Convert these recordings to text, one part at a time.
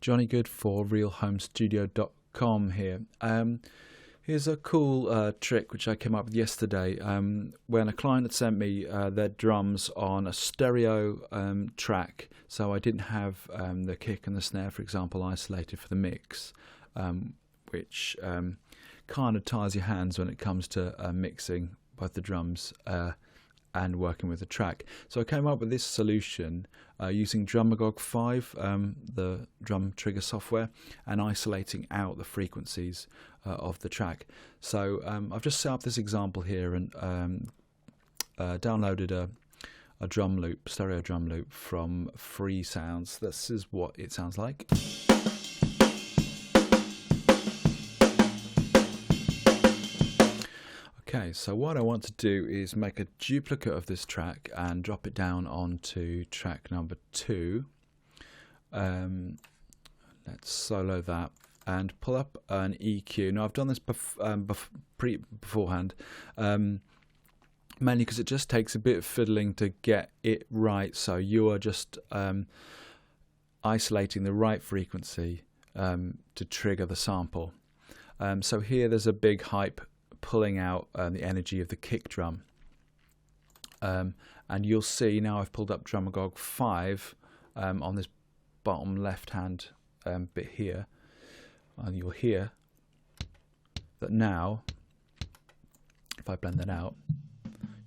Jonny Goode for studio.I here. Here's a cool trick which I came up with yesterday when a client had sent me their drums on a stereo track, so I didn't have the kick and the snare, for example, isolated for the mix, which kind of ties your hands when it comes to mixing both the drums and working with the track. So I came up with this solution using Drumagog 5, the drum trigger software, and isolating out the frequencies of the track. So I've just set up this example here and downloaded a drum loop, stereo drum loop from Free Sounds. This is what it sounds like. Okay, so what I want to do is make a duplicate of this track and drop it down onto track number 2. Let's solo that and pull up an EQ. Now I've done this beforehand, mainly because it just takes a bit of fiddling to get it right, so you are just isolating the right frequency to trigger the sample. So here there's a big hype pulling out the energy of the kick drum, and you'll see now I've pulled up Drumagog 5 on this bottom left hand bit here, and you'll hear that now if I blend that out,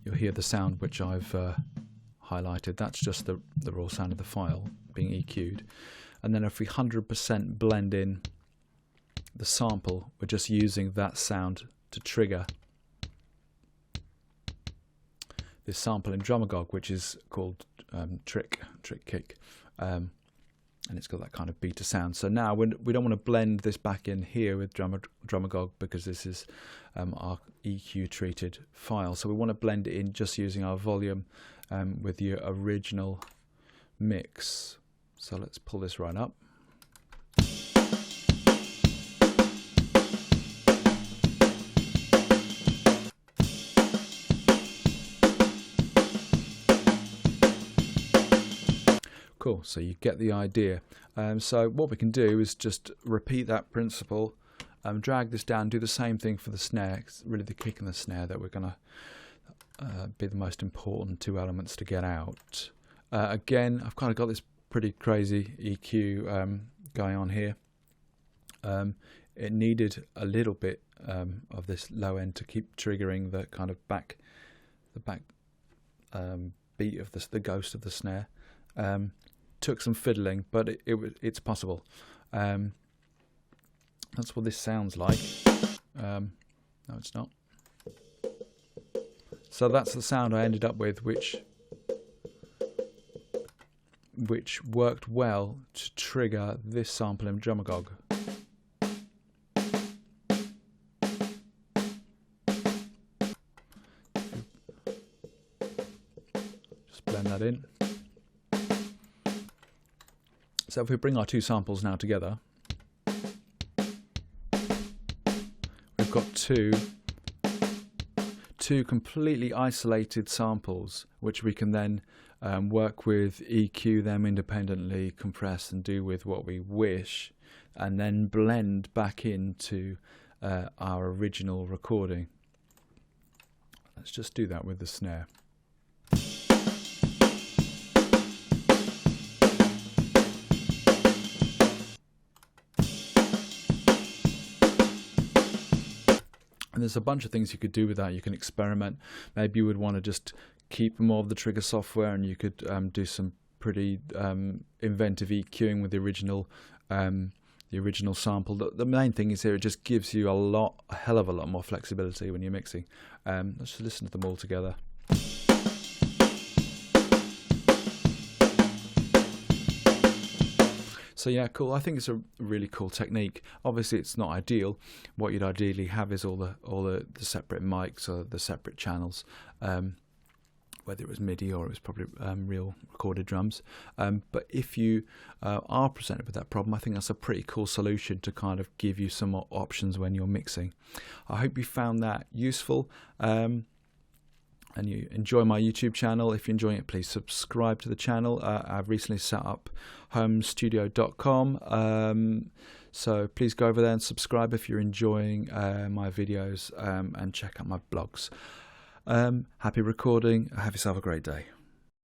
you'll hear the sound which I've highlighted. That's just the raw sound of the file being EQ'd, and then if we 100% blend in the sample, we're just using that sound to trigger this sample in Drumagog, which is called trick kick, and it's got that kind of beta sound. So now we don't want to blend this back in here with Drumagog because this is our EQ treated file, so we want to blend it in just using our volume with your original mix. So let's pull this right up. Cool, so you get the idea. So what we can do is just repeat that principle, drag this down, do the same thing for the snare. It's really the kick and the snare that we're going to be the most important two elements to get out. Again, I've kind of got this pretty crazy EQ going on here. It needed a little bit of this low end to keep triggering the kind of back beat of the ghost of the snare. Took some fiddling, but it's possible. That's what this sounds like. No, it's not. So that's the sound I ended up with, which worked well to trigger this sample in Drumagog. Just blend that in. So if we bring our two samples now together, we've got two completely isolated samples which we can then work with, EQ them independently, compress and do with what we wish, and then blend back into our original recording. Let's just do that with the snare. And there's a bunch of things you could do with that. You can experiment. Maybe you would want to just keep more of the trigger software, and you could do some pretty inventive EQing with the original sample. The main thing is here, it just gives you a hell of a lot more flexibility when you're mixing. Let's just listen to them all together. So yeah, cool. I think it's a really cool technique. Obviously, it's not ideal. What you'd ideally have is all the separate mics or the separate channels, whether it was MIDI or it was probably real recorded drums. But if you are presented with that problem, I think that's a pretty cool solution to kind of give you some more options when you're mixing. I hope you found that useful. and you enjoy my YouTube channel, if you're enjoying it, please subscribe to the channel. I've recently set up studio.com, so please go over there and subscribe if you're enjoying my videos, and check out my blogs. Happy recording. Have yourself a great day.